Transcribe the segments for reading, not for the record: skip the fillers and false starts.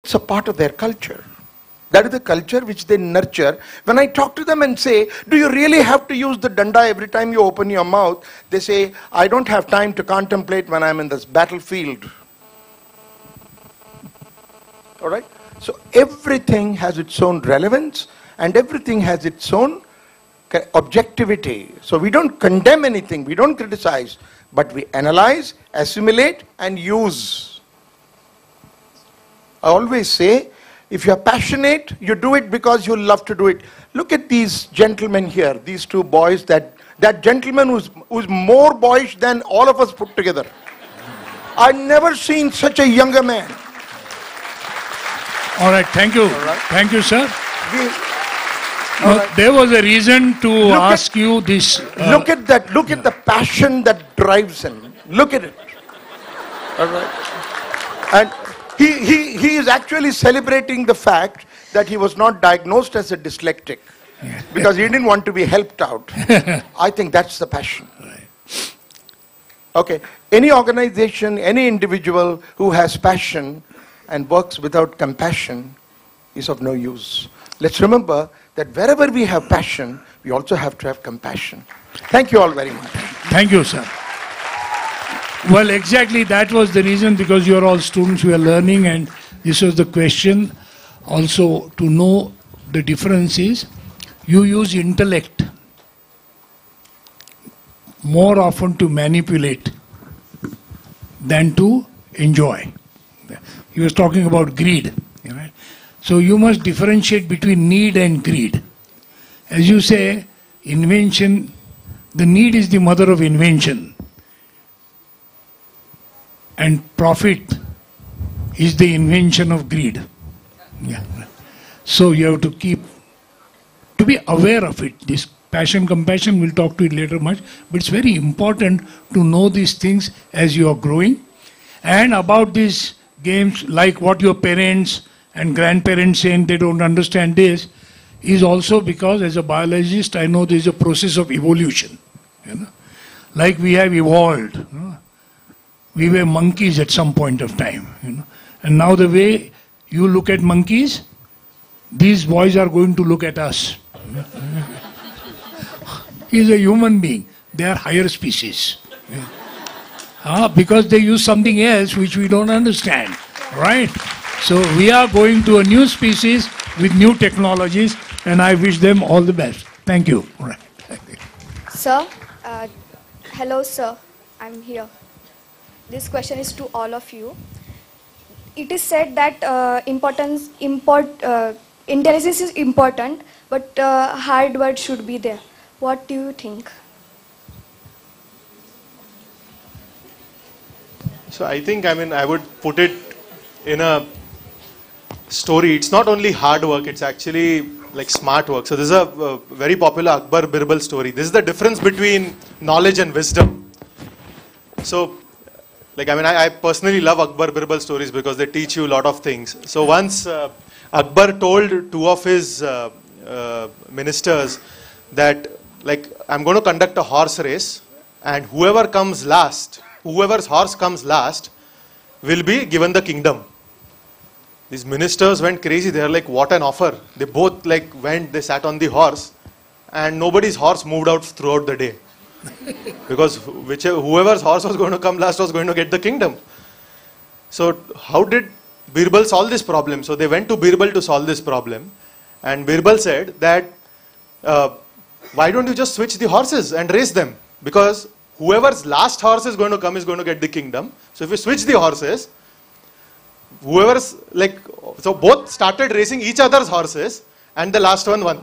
It's a part of their culture. That is the culture which they nurture. When I talk to them and say, do you really have to use the danda every time you open your mouth? They say, I don't have time to contemplate when I'm in this battlefield. All right? So everything has its own relevance and everything has its own objectivity. So we don't condemn anything, we don't criticize, but we analyze, assimilate and use. I always say, if you're passionate, you do it because you love to do it. Look at these gentlemen here, these two boys, that gentleman who's more boyish than all of us put together. I've never seen such a younger man. All right, thank you. All right. Thank you, sir. There was a reason to ask you this. Look at that. Look at the passion that drives him. Look at it. All right. And he is actually celebrating the fact that he was not diagnosed as a dyslexic because he didn't want to be helped out. I think that's the passion. Right. Okay. Any organization, any individual who has passion and works without compassion is of no use. Let's remember that wherever we have passion, we also have to have compassion. Thank you all very much. Thank you, sir. Well, exactly that was the reason, because you are all students who are learning, and this was the question. Also, to know the differences, you use intellect more often to manipulate than to enjoy. He was talking about greed. Right? So you must differentiate between need and greed. As you say, invention, the need is the mother of invention. And profit is the invention of greed. Yeah. So you have to be aware of it. This passion, compassion, we'll talk to it later much. But it's very important to know these things as you are growing. And about these games, like what your parents and grandparents saying they don't understand this, is also because as a biologist, I know there's a process of evolution. You know? Like we have evolved. You know? We were monkeys at some point of time. You know? And now the way you look at monkeys, these boys are going to look at us. He's a human being. They are higher species. Because they use something else which we don't understand. Right? So we are going to a new species with new technologies, and I wish them all the best. Thank you. Right. Sir, hello sir, I'm here. This question is to all of you. It is said that intelligence is important, but hard work should be there. What do you think? So I think, I would put it in a story. It's not only hard work, it's actually like smart work. So this is a very popular Akbar Birbal story. This is the difference between knowledge and wisdom. So, I personally love Akbar Birbal stories because they teach you a lot of things. So once Akbar told two of his ministers that, I'm going to conduct a horse race, and whoever's horse comes last will be given the kingdom. These ministers went crazy. They are like, what an offer. They both they sat on the horse, and nobody's horse moved out throughout the day. Because whoever's horse was going to come last was going to get the kingdom. So how did Birbal solve this problem? So they went to Birbal to solve this problem. And Birbal said that, why don't you just switch the horses and race them? Because whoever's last horse is going to come is going to get the kingdom. So if you switch the horses, so both started racing each other's horses, and the last one won.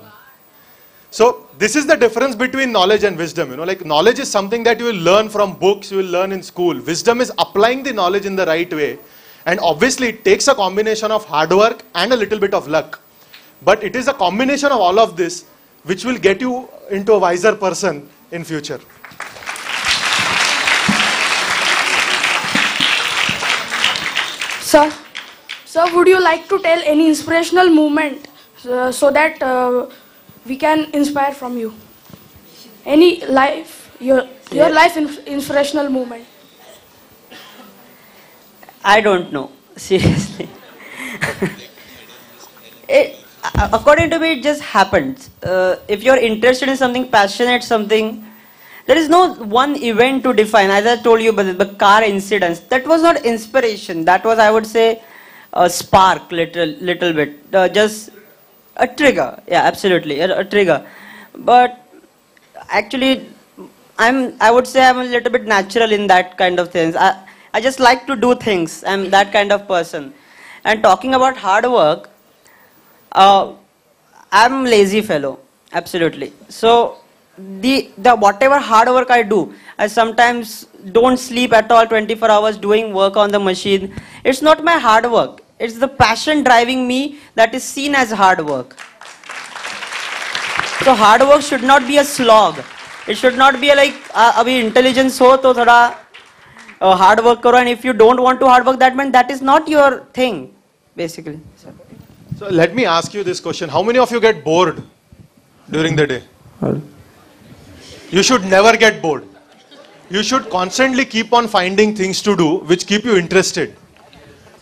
So this is the difference between knowledge and wisdom. Knowledge is something that you will learn from books, you will learn in school. Wisdom is applying the knowledge in the right way. And obviously it takes a combination of hard work and a little bit of luck. But it is a combination of all of this which will get you into a wiser person in future. Sir, would you like to tell any inspirational moment so that we can inspire from you? Any your life inspirational moment? I don't know, seriously. According to me, it just happens. If you're interested in something, passionate something, there is no one event to define. As I told you, but the car incidents, that was not inspiration. That was, I would say, a spark, little bit, just a trigger. Yeah, absolutely, a trigger. But actually, I would say I'm a little bit natural in that kind of things. I just like to do things. I'm that kind of person. And talking about hard work, I'm lazy fellow, absolutely. So the whatever hard work I do, I sometimes don't sleep at all 24 hours doing work on the machine. It's not my hard work. It's the passion driving me that is seen as hard work. So hard work should not be a slog. It should not be like abhi intelligence ho to thoda hard work karo, and if you don't want to hard work, that means that is not your thing, basically. So let me ask you this question. How many of you get bored during the day? You should never get bored. You should constantly keep on finding things to do which keep you interested.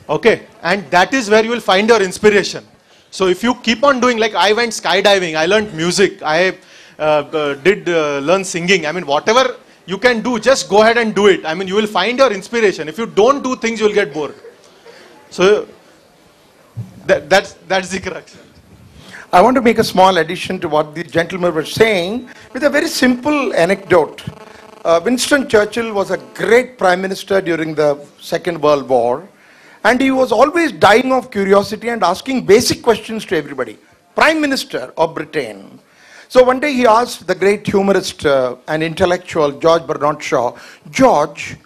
Okay? And that is where you will find your inspiration. So if you keep on doing, like I went skydiving, I learned music, I did learn singing. I mean, whatever you can do, just go ahead and do it. I mean, you will find your inspiration. If you don't do things, you will get bored. So that's the crux. I want to make a small addition to what these gentlemen were saying with a very simple anecdote. Winston Churchill was a great prime minister during the Second World War, and he was always dying of curiosity and asking basic questions to everybody. Prime Minister of Britain. So one day he asked the great humorist and intellectual George Bernard Shaw, George,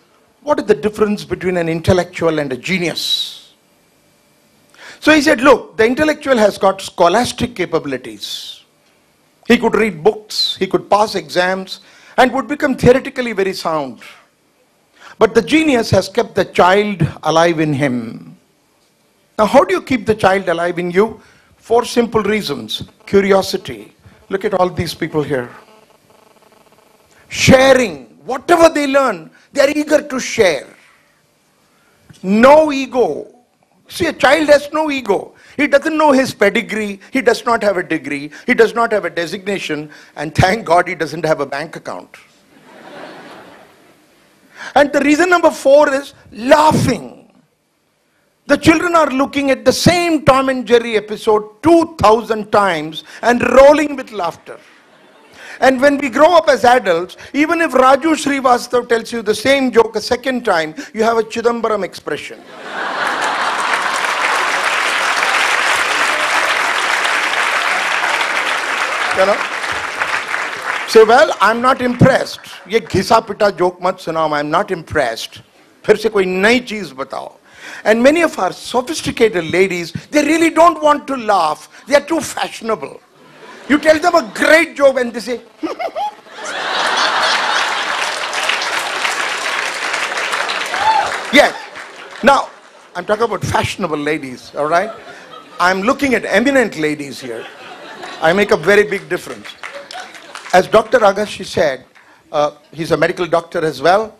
what is the difference between an intellectual and a genius? So he said, look, the intellectual has got scholastic capabilities. He could read books, he could pass exams, and would become theoretically very sound. But the genius has kept the child alive in him. Now, how do you keep the child alive in you? 4 simple reasons. Curiosity. Look at all these people here. Sharing. Whatever they learn, they are eager to share. No ego. See, a child has no ego. He doesn't know his pedigree. He does not have a degree. He does not have a designation. And thank God he doesn't have a bank account. And the reason number 4 is laughing. The children are looking at the same Tom and Jerry episode 2,000 times and rolling with laughter. And when we grow up as adults, even if Raju Srivastav tells you the same joke a second time, you have a Chidambaram expression. You know? Say, well, I'm not impressed. ये घिसा पिटा joke मत सुनाओ, I'm not impressed. फिर से कोई नई चीज बताओ. And many of our sophisticated ladies, they really don't want to laugh. They are too fashionable. You tell them a great joke and they say, yes. Now, I'm talking about fashionable ladies, all right? I'm looking at eminent ladies here. I make a very big difference. As Dr. Agashi said, he's a medical doctor as well.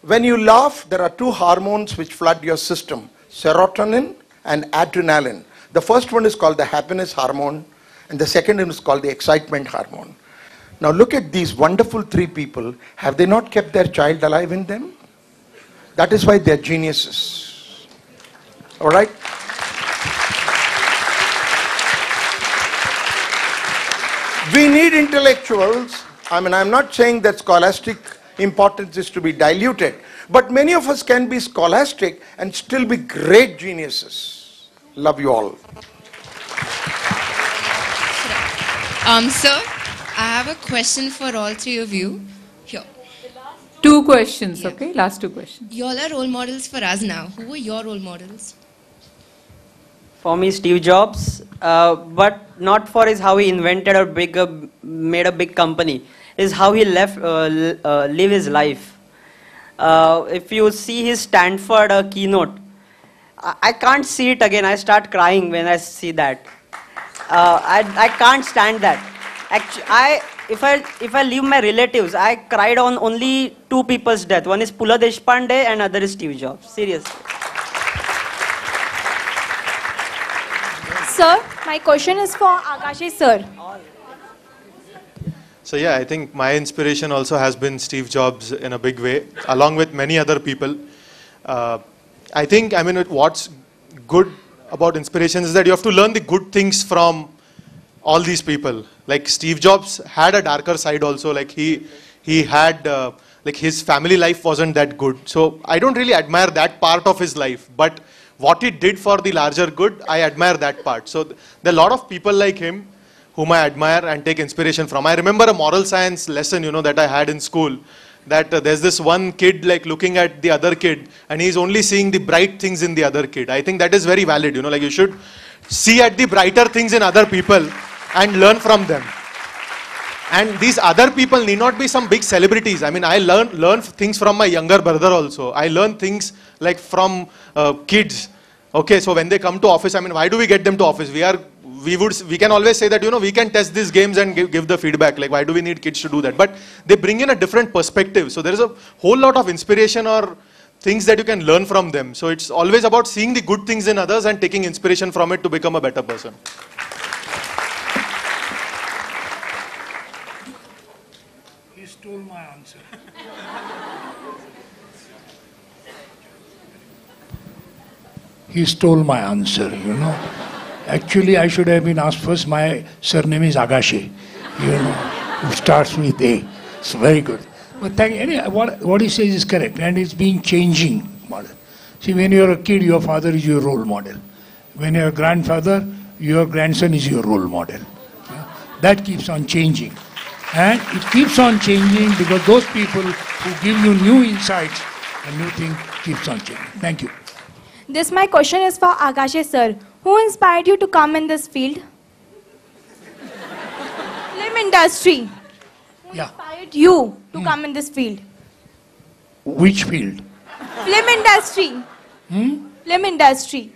When you laugh, there are 2 hormones which flood your system, serotonin and adrenaline. The first one is called the happiness hormone, and the second one is called the excitement hormone. Now look at these wonderful 3 people. Have they not kept their child alive in them? That is why they're geniuses. All right? We need intellectuals. I mean, I'm not saying that scholastic importance is to be diluted, but many of us can be scholastic and still be great geniuses. Love you all. Sir, I have a question for all 3 of you. Here. 2 questions, Yeah. okay? Last 2 questions. You all are role models for us now. Who were your role models? For me, Steve Jobs, but not for his how he invented or made a big company. Is how he live his life. If you see his Stanford keynote, I can't see it again. I start crying when I see that. I can't stand that. Actually, if I leave my relatives, I cried on only 2 people's death. One is Pula Deshpande and other is Steve Jobs. Seriously. Sir, my question is for Akashi sir. So yeah, I think my inspiration also has been Steve Jobs in a big way, along with many other people. I think, I mean, what's good about inspiration is that you have to learn the good things from all these people. Like Steve Jobs had a darker side also. Like he had like his family life wasn't that good. So I don't really admire that part of his life, but what he did for the larger good, I admire that part. So there are a lot of people like him whom I admire and take inspiration from. I remember a moral science lesson, that I had in school, that there's this one kid like looking at the other kid and he's only seeing the bright things in the other kid. I think that is very valid, like you should see at the brighter things in other people and learn from them. And these other people need not be some big celebrities. I mean, I learn things from my younger brother also. I learn things like from kids. Okay, so when they come to office, I mean, why do we get them to office? We can always say that, we can test these games and give the feedback. Like, why do we need kids to do that? But they bring in a different perspective. So there is a whole lot of inspiration or things that you can learn from them. So it's always about seeing the good things in others and taking inspiration from it to become a better person. He stole my answer. He stole my answer, Actually, I should have been asked first. My surname is Agashi, who starts with A. It's very good. But anyway, what he says is correct, and it's been changing model. See, when you're a kid, your father is your role model. When you're a grandfather, your grandson is your role model. That keeps on changing. And it keeps on changing because those people who give you new insights and new things keeps on changing. Thank you. This my question is for Akashi sir. Who inspired you to come in this field? Film industry. Who inspired you to come in this field? Which field? Film industry. Film industry.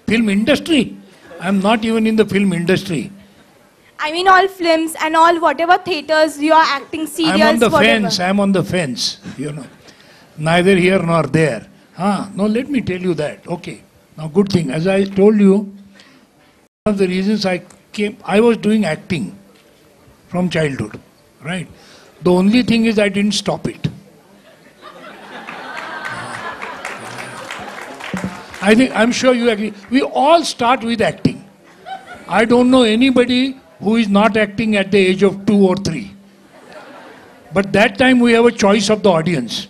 Film industry? I'm not even in the film industry. I mean all films and all whatever theaters you are acting, serials, I'm on the whatever. fence. I'm on the fence. Neither here nor there. No, let me tell you that. Okay. Now, good thing. As I told you, one of the reasons I was doing acting from childhood, right? The only thing is I didn't stop it. I'm sure you agree. We all start with acting. I don't know anybody who is not acting at the age of 2 or 3. But that time we have a choice of the audience.